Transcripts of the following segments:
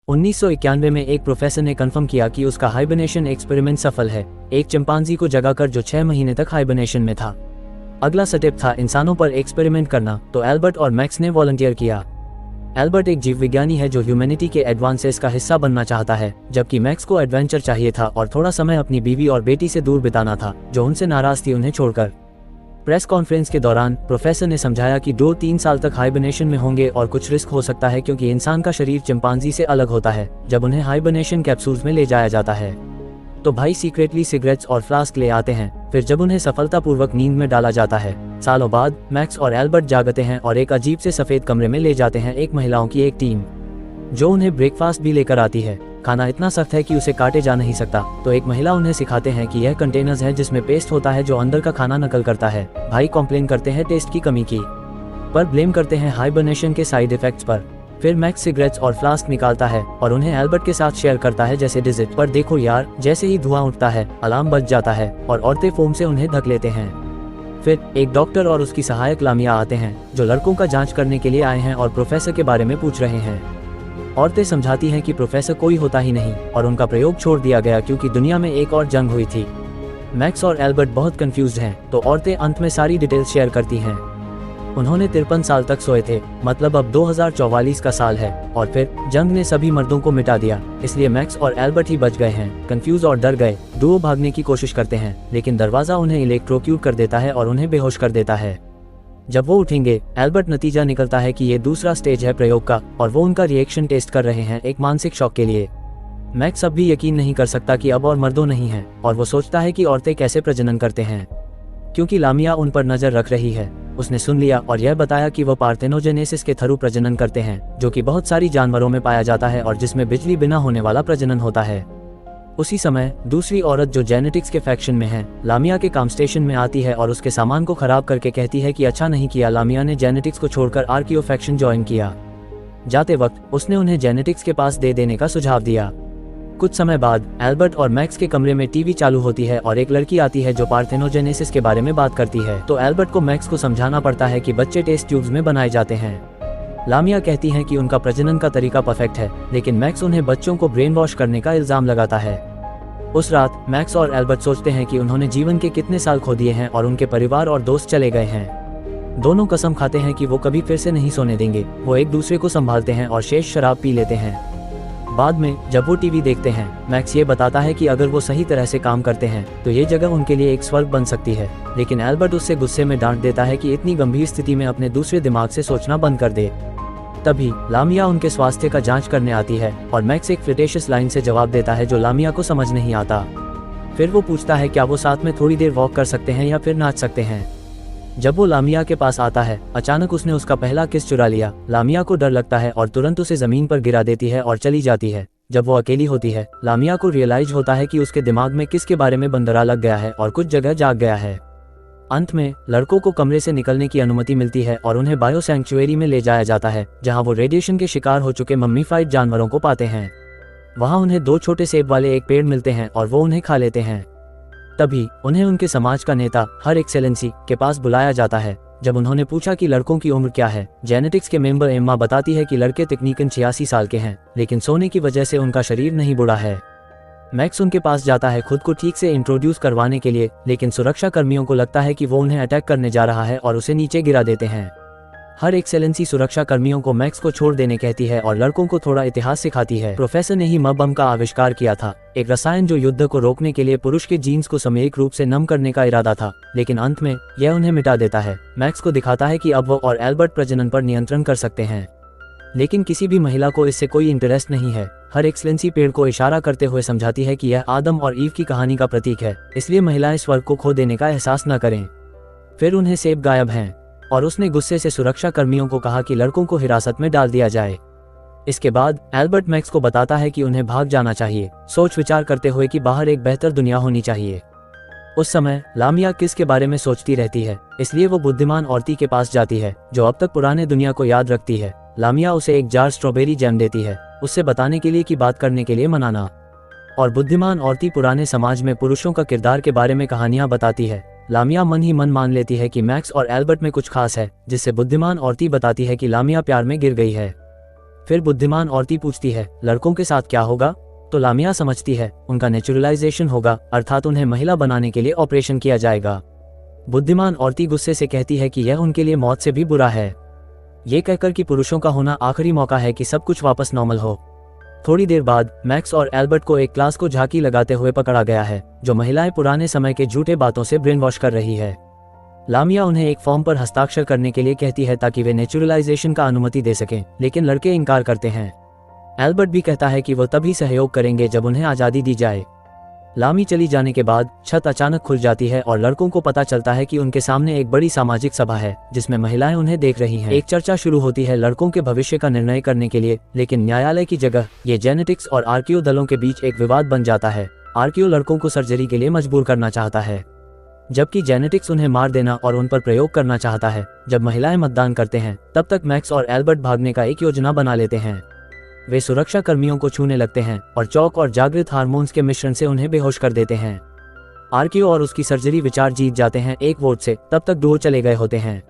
1991 में एक प्रोफेसर ने कंफर्म किया कि उसका हाइबरनेशन एक्सपेरिमेंट सफल है। एक चिंपांजी को जगाकर जो 6 महीने तक हाइबरनेशन में था। अगला स्टेप था इंसानों पर एक्सपेरिमेंट करना, तो एल्बर्ट और मैक्स ने वॉलंटियर किया। एल्बर्ट एक जीव विज्ञानी है जो ह्यूमैनिटी के एडवांसेस का हिस्सा बनना चाहता है, जबकि मैक्स को एडवेंचर चाहिए था और थोड़ा समय अपनी बीवी और बेटी से दूर बिताना था, जो उनसे नाराज थी उन्हें छोड़कर। प्रेस कॉन्फ्रेंस के दौरान प्रोफेसर ने समझाया कि 2-3 साल तक हाइबरनेशन में होंगे और कुछ रिस्क हो सकता है क्योंकि इंसान का शरीर चिंपांजी से अलग होता है जब उन्हें हाइबरनेशन कैप्सूल्स में ले जाया जाता है। तो भाई सीक्रेटली सिगरेट्स और फ्लास्क ले आते हैं, फिर जब उन्हें सफलतापूर्वक नींद में डाला जाता है, सालों बाद मैक्स और एल्बर्ट जागते हैं और एक अजीब से सफेद कमरे में ले जाते हैं एक महिलाओं की एक टीम, जो उन्हें ब्रेकफास्ट भी लेकर आती है। खाना इतना सख्त है कि उसे काटे जा नहीं सकता, तो एक महिला उन्हें सिखाते हैं कि यह कंटेनर्स है जिसमें पेस्ट होता है जो अंदर का खाना नकल करता है। भाई कॉम्प्लेन करते हैं टेस्ट की कमी की, पर ब्लेम करते हैं हाइबरनेशन के साइड इफेक्ट्स पर। फिर मैक्स सिगरेट्स और फ्लास्क निकालता है और उन्हें एल्बर्ट के साथ शेयर करता है जैसे डिजिट। पर देखो यार, जैसे ही धुआं उठता है अलार्म बज जाता है और औरतें फोम से उन्हें ढक लेते हैं। फिर एक डॉक्टर और उसकी सहायक लामिया आते हैं जो लड़कों का जांच करने के लिए आए हैं और प्रोफेसर के बारे में पूछ रहे हैं। औरतें समझाती हैं कि प्रोफेसर कोई होता ही नहीं और उनका प्रयोग छोड़ दिया गया क्योंकि दुनिया में एक और जंग हुई थी। मैक्स और एल्बर्ट बहुत कंफ्यूज्ड हैं, तो औरतें अंत में सारी डिटेल्स शेयर करती हैं। उन्होंने 53 साल तक सोए थे, मतलब अब 2044 का साल है, और फिर जंग ने सभी मर्दों को मिटा दिया, इसलिए मैक्स और एल्बर्ट ही बच गए हैं। कंफ्यूज और डर गए डुओ भागने की कोशिश करते हैं, लेकिन दरवाजा उन्हें इलेक्ट्रोक्यूट कर देता है और उन्हें बेहोश कर देता है। जब वो उठेंगे, एल्बर्ट नतीजा निकलता है कि ये दूसरा स्टेज है प्रयोग का और वो उनका रिएक्शन टेस्ट कर रहे हैं एक मानसिक शॉक के लिए। मैक्स अब भी यकीन नहीं कर सकता कि अब और मर्दों नहीं हैं और वो सोचता है कि औरतें कैसे प्रजनन करते हैं, क्योंकि लामिया उन पर नजर रख रही है। उसने सुन लिया और यह बताया कि वो पार्थेनोजेनेसिस के थ्रू प्रजनन करते हैं, जो कि बहुत सारी जानवरों में पाया जाता है और जिसमें बिजली बिना होने वाला प्रजनन होता है। उसी समय दूसरी औरत जो जेनेटिक्स के फैक्शन में है, लामिया के काम स्टेशन में आती है और उसके सामान को खराब करके कहती है कि अच्छा नहीं किया, लामिया ने जेनेटिक्स को छोड़कर आर्कियो फैक्शन ज्वाइन किया। जाते वक्त उसने उन्हें जेनेटिक्स के पास दे देने का सुझाव दिया। कुछ समय बाद एल्बर्ट और मैक्स के कमरे में टीवी चालू होती है और एक लड़की आती है जो पार्थेनोजेनेसिस के बारे में बात करती है। तो एल्बर्ट को मैक्स को समझाना पड़ता है कि बच्चे टेस्ट ट्यूब्स में बनाए जाते हैं। लामिया कहती हैं कि उनका प्रजनन का तरीका परफेक्ट है, लेकिन मैक्स उन्हें बच्चों को ब्रेन वॉश करने का इल्जाम लगाता है। उस रात मैक्स और एल्बर्ट सोचते हैं कि उन्होंने जीवन के कितने साल खो दिए हैं और उनके परिवार और दोस्त चले गए हैं। दोनों कसम खाते हैं कि वो कभी फिर से नहीं सोने देंगे। वो एक दूसरे को संभालते हैं और शेष शराब पी लेते हैं। बाद में जब वो टीवी देखते हैं, मैक्स ये बताता है कि अगर वो सही तरह से काम करते हैं तो ये जगह उनके लिए एक स्वर्ग बन सकती है, लेकिन एल्बर्ट उससे गुस्से में डांट देता है कि इतनी गंभीर स्थिति में अपने दूसरे दिमाग से सोचना बंद कर दे। तभी लामिया उनके स्वास्थ्य का जांच करने आती है और मैक्स एक फ्लिर्टेशियस लाइन से जवाब देता है जो लामिया को समझ नहीं आता। फिर वो पूछता है क्या वो साथ में थोड़ी देर वॉक कर सकते हैं या फिर नाच सकते हैं। जब वो लामिया के पास आता है, अचानक उसने उसका पहला किस चुरा लिया। लामिया को डर लगता है और तुरंत उसे जमीन पर गिरा देती है और चली जाती है। जब वो अकेली होती है, लामिया को रियलाइज होता है कि उसके दिमाग में किस के बारे में बंदरा लग गया है और कुछ जगह जाग गया है। अंत में लड़कों को कमरे से निकलने की अनुमति मिलती है और उन्हें बायो सैंक्चुएरी में ले जाया जाता है, जहां वो रेडिएशन के शिकार हो चुके मम्मीफाइड जानवरों को पाते हैं। वहां उन्हें 2 छोटे सेब वाले एक पेड़ मिलते हैं और वो उन्हें खा लेते हैं। तभी उन्हें उनके समाज का नेता हर एक्सेलेंसी के पास बुलाया जाता है। जब उन्होंने पूछा कि लड़कों की उम्र क्या है, जेनेटिक्स के मेंबर एम्मा बताती है कि लड़के तकनीकन 86 साल के हैं, लेकिन सोने की वजह से उनका शरीर नहीं बुढ़ा है। मैक्स उनके पास जाता है खुद को ठीक से इंट्रोड्यूस करवाने के लिए, लेकिन सुरक्षा कर्मियों को लगता है कि वो उन्हें अटैक करने जा रहा है और उसे नीचे गिरा देते हैं। हर एक्सेलेंसी सुरक्षा कर्मियों को मैक्स को छोड़ देने कहती है और लड़कों को थोड़ा इतिहास सिखाती है। प्रोफेसर ने ही बम का आविष्कार किया था, एक रसायन जो युद्ध को रोकने के लिए पुरुष के जीन्स को सामयिक रूप से नम करने का इरादा था, लेकिन अंत में यह उन्हें मिटा देता है। मैक्स को दिखाता है कि अब वो और एल्बर्ट प्रजनन पर नियंत्रण कर सकते हैं, लेकिन किसी भी महिला को इससे कोई इंटरेस्ट नहीं है। हर एक्सेलेंसी पेड़ को इशारा करते हुए समझाती है कि यह आदम और ईव की कहानी का प्रतीक है, इसलिए महिलाएं स्वर्ग को खो देने का एहसास न करें। फिर उन्हें सेब गायब हैं और उसने गुस्से से सुरक्षा कर्मियों को कहा कि लड़कों को हिरासत में डाल दिया जाए। इसके बाद एल्बर्ट मैक्स को बताता है कि उन्हें भाग जाना चाहिए, सोच विचार करते हुए कि बाहर एक बेहतर दुनिया होनी चाहिए। उस समय लामिया किस के बारे में सोचती रहती है, इसलिए वो बुद्धिमान औरती के पास जाती है जो अब तक पुराने दुनिया को याद रखती है। लामिया उसे एक जार स्ट्रॉबेरी जैम देती है, उससे बताने के लिए कि बात करने के लिए मनाना। और बुद्धिमान औरती पुराने समाज में पुरुषों का किरदार के बारे में कहानियां बताती है। लामिया मन ही मन मान लेती है कि मैक्स और एल्बर्ट में कुछ खास है, जिससे बुद्धिमान औरती बताती है कि लामिया प्यार में गिर गई है। फिर बुद्धिमान औरती पूछती है, लड़कों के साथ क्या होगा? तो लामिया समझती है, उनका नेचुरलाइजेशन होगा, अर्थात उन्हें महिला बनाने के लिए ऑपरेशन किया जाएगा। बुद्धिमान औरती गुस्से से कहती है कि यह उनके लिए मौत से भी बुरा है। ये कहकर कि पुरुषों का होना आखिरी मौका है कि सब कुछ वापस नॉर्मल हो। थोड़ी देर बाद मैक्स और एल्बर्ट को एक क्लास को झांकी लगाते हुए पकड़ा गया है, जो महिलाएं पुराने समय के झूठे बातों से ब्रेन वॉश कर रही है। लामिया उन्हें एक फॉर्म पर हस्ताक्षर करने के लिए कहती है ताकि वे नेचुरलाइजेशन का अनुमति दे सकें, लेकिन लड़के इनकार करते हैं। एल्बर्ट भी कहता है कि वो तभी सहयोग करेंगे जब उन्हें आज़ादी दी जाए। लामी चली जाने के बाद छत अचानक खुल जाती है और लड़कों को पता चलता है कि उनके सामने एक बड़ी सामाजिक सभा है जिसमें महिलाएं उन्हें देख रही हैं। एक चर्चा शुरू होती है लड़कों के भविष्य का निर्णय करने के लिए, लेकिन न्यायालय की जगह ये जेनेटिक्स और आर्कियो दलों के बीच एक विवाद बन जाता है। आर्कियो लड़कों को सर्जरी के लिए मजबूर करना चाहता है, जबकि जेनेटिक्स उन्हें मार देना और उन पर प्रयोग करना चाहता है। जब महिलाएं मतदान करते हैं तब तक मैक्स और एल्बर्ट भागने का एक योजना बना लेते हैं। वे सुरक्षा कर्मियों को छूने लगते हैं और चौक और जागृत हार्मोन्स के मिश्रण से उन्हें बेहोश कर देते हैं। आर्कियो और उसकी सर्जरी विचार जीत जाते हैं एक वोट से, तब तक डुओ चले गए होते हैं।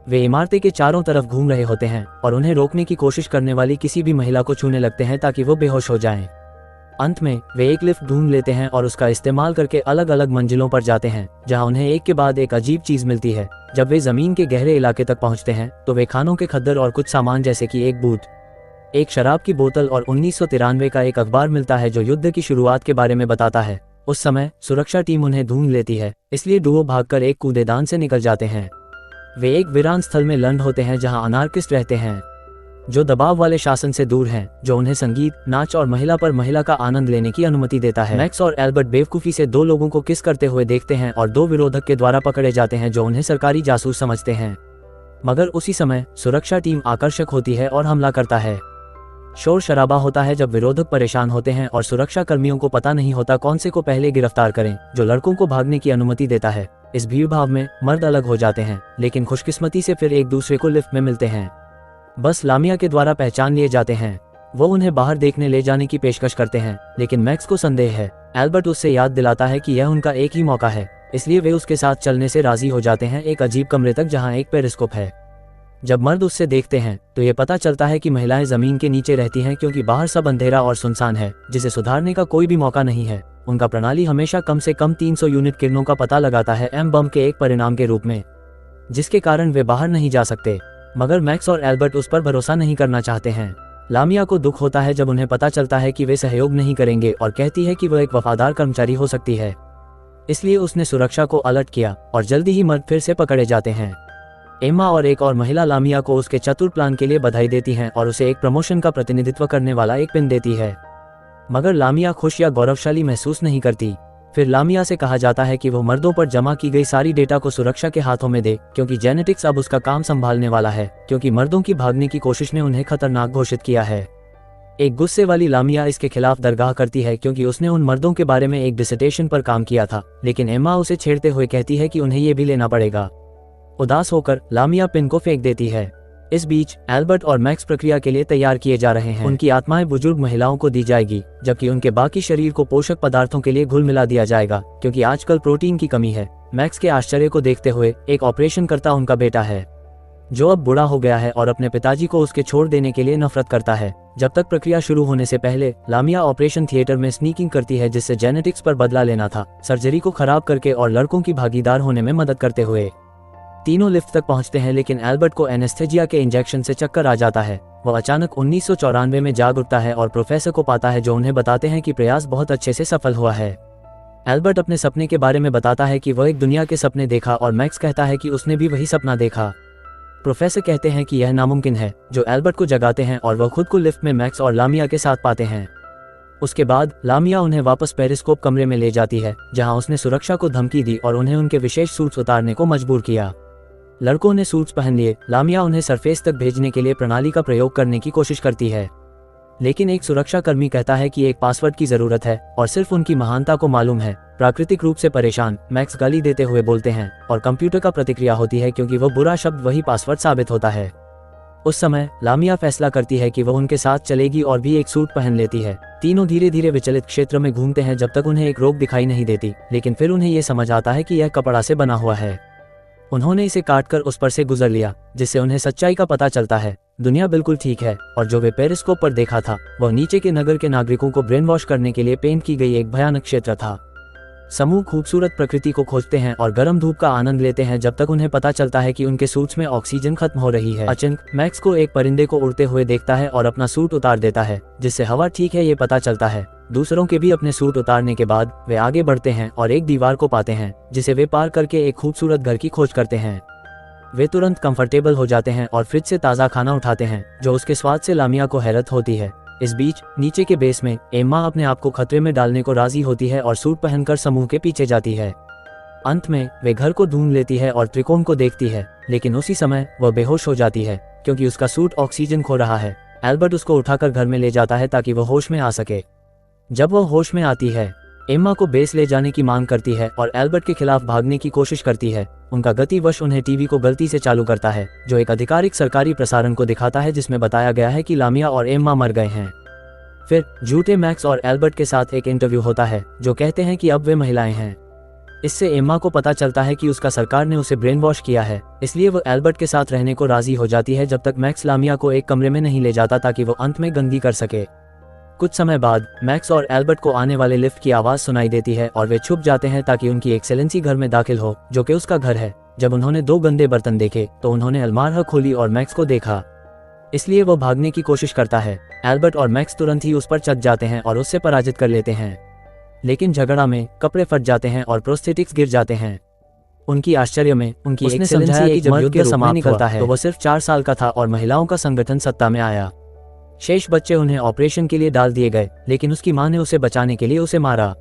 वे इमारतें के चारों तरफ घूम रहे होते हैं और उन्हें रोकने की कोशिश करने वाली किसी भी महिला को छूने लगते हैं ताकि वो बेहोश हो जाएं। अंत में वे एक लिफ्ट ढूंढ लेते हैं और उसका इस्तेमाल करके अलग अलग मंजिलों पर जाते हैं, जहां उन्हें एक के बाद एक अजीब चीज मिलती है। जब वे जमीन के गहरे इलाके तक पहुंचते हैं तो वे खानों के खद्दर और कुछ सामान जैसे कि एक बूट, एक शराब की बोतल और 1993 का एक अखबार मिलता है जो युद्ध की शुरुआत के बारे में बताता है। उस समय सुरक्षा टीम उन्हें ढूंढ लेती है, इसलिए डुओ भागकर एक कूदेदान से निकल जाते हैं। वे एक वीरान स्थल में लैंड होते हैं जहां अनार्किस्ट रहते हैं, जो दबाव वाले शासन से दूर हैं, जो उन्हें संगीत, नाच और महिला का आनंद लेने की अनुमति देता है। मैक्स और एल्बर्ट बेवकूफी से दो लोगों को किस करते हुए देखते हैं और दो विरोधक के द्वारा पकड़े जाते हैं जो उन्हें सरकारी जासूस समझते हैं। मगर उसी समय सुरक्षा टीम आकर्षक होती है और हमला करता है। शोर शराबा होता है जब विरोधक परेशान होते हैं और सुरक्षा कर्मियों को पता नहीं होता कौन से को पहले गिरफ्तार करें, जो लड़कों को भागने की अनुमति देता है। इस भीड़भाड़ में मर्द अलग हो जाते हैं, लेकिन खुशकिस्मती से फिर एक दूसरे को लिफ्ट में मिलते हैं। बस लामिया के द्वारा पहचान लिए जाते हैं। वो उन्हें बाहर देखने ले जाने की पेशकश करते हैं, लेकिन मैक्स को संदेह है। एल्बर्ट उससे याद दिलाता है कि यह उनका एक ही मौका है, इसलिए वे उसके साथ चलने से राजी हो जाते हैं एक अजीब कमरे तक जहां एक पेरिस्कोप है। जब मर्द उससे देखते हैं तो ये पता चलता है कि महिलाएं जमीन के नीचे रहती हैं क्योंकि बाहर सब अंधेरा और सुनसान है, जिसे सुधारने का कोई भी मौका नहीं है। उनका प्रणाली हमेशा कम से कम 300 यूनिट किरणों का पता लगाता है एम बम के एक परिणाम के रूप में, जिसके कारण वे बाहर नहीं जा सकते। मगर मैक्स और एल्बर्ट उस पर भरोसा नहीं करना चाहते हैं। लामिया को दुख होता है जब उन्हें पता चलता है कि वे सहयोग नहीं करेंगे और कहती है कि वह एक वफादार कर्मचारी हो सकती है, इसलिए उसने सुरक्षा को अलर्ट किया और जल्दी ही मर्द फिर से पकड़े जाते हैं। एम्मा और एक और महिला लामिया को उसके चतुर प्लान के लिए बधाई देती हैं और उसे एक प्रमोशन का प्रतिनिधित्व करने वाला एक पिन देती है। मगर लामिया खुश या गौरवशाली महसूस नहीं करती। फिर लामिया से कहा जाता है कि वो मर्दों पर जमा की गई सारी डेटा को सुरक्षा के हाथों में दे, क्योंकि जेनेटिक्स अब उसका काम संभालने वाला है, क्योंकि मर्दों की भागने की कोशिश ने उन्हें खतरनाक घोषित किया है। एक गुस्से वाली लामिया इसके खिलाफ दरगाह करती है क्योंकि उसने उन मर्दों के बारे में एक डिसर्टेशन पर काम किया था, लेकिन एम्मा उसे छेड़ते हुए कहती है कि उन्हें ये भी लेना पड़ेगा। उदास होकर लामिया पिन को फेंक देती है। इस बीच एल्बर्ट और मैक्स प्रक्रिया के लिए तैयार किए जा रहे हैं। उनकी आत्माएं बुजुर्ग महिलाओं को दी जाएगी, जबकि उनके बाकी शरीर को पोषक पदार्थों के लिए घुल मिला दिया जाएगा, क्योंकि आजकल प्रोटीन की कमी है। मैक्स के आश्चर्य को देखते हुए एक ऑपरेशन करता उनका बेटा है, जो अब बूढ़ा हो गया है और अपने पिताजी को उसके छोड़ देने के लिए नफरत करता है। जब तक प्रक्रिया शुरू होने से पहले लामिया ऑपरेशन थिएटर में स्नीकिंग करती है, जिससे जेनेटिक्स पर बदला लेना था, सर्जरी को खराब करके और लड़कों की भागीदार होने में मदद करते हुए। तीनों लिफ्ट तक पहुंचते हैं, लेकिन एल्बर्ट को एनेस्थेजिया के इंजेक्शन से चक्कर आ जाता है। वह अचानक 1994 में जाग उठता है और प्रोफेसर को पाता है, जो उन्हें बताते हैं कि प्रयास बहुत अच्छे से सफल हुआ है। एल्बर्ट अपने सपने के बारे में बताता है कि वह एक दुनिया के सपने देखा और मैक्स कहता है कि उसने भी वही सपना देखा। प्रोफेसर कहते हैं कि यह नामुमकिन है, जो एल्बर्ट को जगाते हैं और वह खुद को लिफ्ट में मैक्स और लामिया के साथ पाते हैं। उसके बाद लामिया उन्हें वापस पेरिस्कोप कमरे में ले जाती है, जहां उसने सुरक्षा को धमकी दी और उन्हें उनके विशेष सूट्स उतारने को मजबूर किया। लड़कों ने सूट्स पहन लिए। लामिया उन्हें सरफेस तक भेजने के लिए प्रणाली का प्रयोग करने की कोशिश करती है, लेकिन एक सुरक्षा कर्मी कहता है कि एक पासवर्ड की जरूरत है और सिर्फ उनकी महानता को मालूम है। प्राकृतिक रूप से परेशान मैक्स गाली देते हुए बोलते हैं और कंप्यूटर का प्रतिक्रिया होती है, क्योंकि वह बुरा शब्द वही पासवर्ड साबित होता है। उस समय लामिया फैसला करती है कि वह उनके साथ चलेगी और भी एक सूट पहन लेती है। तीनों धीरे धीरे विचलित क्षेत्र में घूमते हैं जब तक उन्हें एक रोक दिखाई नहीं देती, लेकिन फिर उन्हें यह समझ आता है कि यह कपड़ा से बना हुआ है। उन्होंने इसे काटकर उस पर से गुजर लिया, जिससे उन्हें सच्चाई का पता चलता है। दुनिया बिल्कुल ठीक है, और जो वे पेरिस्कोप पर देखा था वह नीचे के नगर के नागरिकों को ब्रेन वॉश करने के लिए पेंट की गई एक भयानक क्षेत्र था। समूह खूबसूरत प्रकृति को खोजते हैं और गर्म धूप का आनंद लेते हैं जब तक उन्हें पता चलता है कि उनके सूट्स में ऑक्सीजन खत्म हो रही है। अचानक मैक्स को एक परिंदे को उड़ते हुए देखता है और अपना सूट उतार देता है, जिससे हवा ठीक है ये पता चलता है। दूसरों के भी अपने सूट उतारने के बाद वे आगे बढ़ते हैं और एक दीवार को पाते हैं, जिसे वे पार करके एक खूबसूरत घर की खोज करते हैं। वे तुरंत कंफर्टेबल हो जाते हैं और फ्रिज से ताज़ा खाना उठाते हैं, जो उसके स्वाद से लामिया को हैरत होती है। इस बीच नीचे के बेस में एम्मा अपने आप को खतरे में डालने को राजी होती है और सूट पहनकर समूह के पीछे जाती है। अंत में वे घर को ढूंढ लेती है और त्रिकोण को देखती है, लेकिन उसी समय वह बेहोश हो जाती है क्योंकि उसका सूट ऑक्सीजन खो रहा है। एल्बर्ट उसको उठाकर घर में ले जाता है ताकि वह होश में आ सके। जब वह होश में आती है, एम्मा को बेस ले जाने की मांग करती है और एल्बर्ट के खिलाफ भागने की कोशिश करती है। उनका गतिवश उन्हें टीवी को गलती से चालू करता है, जो एक आधिकारिक सरकारी प्रसारण को दिखाता है जिसमें बताया गया है कि लामिया और एम्मा मर गए हैं। फिर झूठे मैक्स और एल्बर्ट के साथ एक इंटरव्यू होता है, जो कहते हैं कि अब वे महिलाएं हैं। इससे एम्मा को पता चलता है कि उसका सरकार ने उसे ब्रेन वॉश किया है, इसलिए वो एल्बर्ट के साथ रहने को राजी हो जाती है जब तक मैक्स लामिया को एक कमरे में नहीं ले जाता ताकि वो अंत में गंदी कर सके। कुछ समय बाद मैक्स और एल्बर्ट को आने वाले लिफ्ट की आवाज़ सुनाई देती है और वे छुप जाते हैं ताकि उनकी एक्सेलेंसी घर में दाखिल हो, जो कि उसका घर है। जब उन्होंने 2 गंदे बर्तन देखे तो उन्होंने अलमारी खोली और मैक्स को देखा, इसलिए वो भागने की कोशिश करता है। एल्बर्ट और मैक्स तुरंत ही उस पर चढ़ जाते हैं और उससे पराजित कर लेते हैं, लेकिन झगड़ा में कपड़े फट जाते हैं और प्रोस्थेटिक्स गिर जाते हैं। उनकी आश्चर्य में उनकी एक्सेलेंसी एक जब युद्ध समाप्त होता है तो वह सिर्फ 4 साल का था और महिलाओं का संगठन सत्ता में आया। शेष बच्चे उन्हें ऑपरेशन के लिए डाल दिए गए, लेकिन उसकी मां ने उसे बचाने के लिए उसे मारा।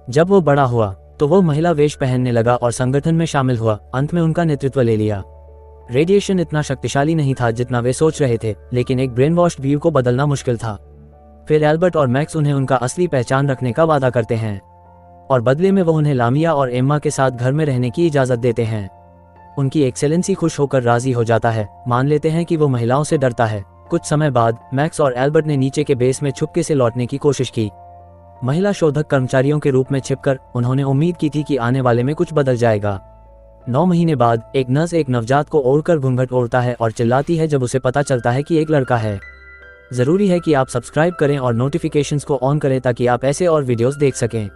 जब वो बड़ा हुआ तो वो महिला वेश पहनने लगा और संगठन में शामिल हुआ। अंत में उनका नेतृत्व ले लिया। रेडिएशन इतना शक्तिशाली नहीं था जितना वे सोच रहे थे, लेकिन एक ब्रेन वॉश्ड व्यू को बदलना मुश्किल था। फिर एल्बर्ट और मैक्स उन्हें उनका असली पहचान रखने का वादा करते हैं और बदले में वो उन्हें लामिया और एम्मा के साथ घर में रहने की इजाज़त देते हैं। उनकी एक्सेलेंसी खुश होकर राजी हो जाता है, मान लेते हैं कि वो महिलाओं से डरता है। कुछ समय बाद मैक्स और एल्बर्ट ने नीचे के बेस में छुपके से लौटने की कोशिश की। महिला शोधक कर्मचारियों के रूप में छिपकर उन्होंने उम्मीद की थी कि आने वाले में कुछ बदल जाएगा। 9 महीने बाद एक नर्स एक नवजात को ओढ़कर घूंघट ओढ़ता है और चिल्लाती है जब उसे पता चलता है कि एक लड़का है। ज़रूरी है कि आप सब्सक्राइब करें और नोटिफिकेशंस को ऑन करें ताकि आप ऐसे और वीडियोस देख सकें।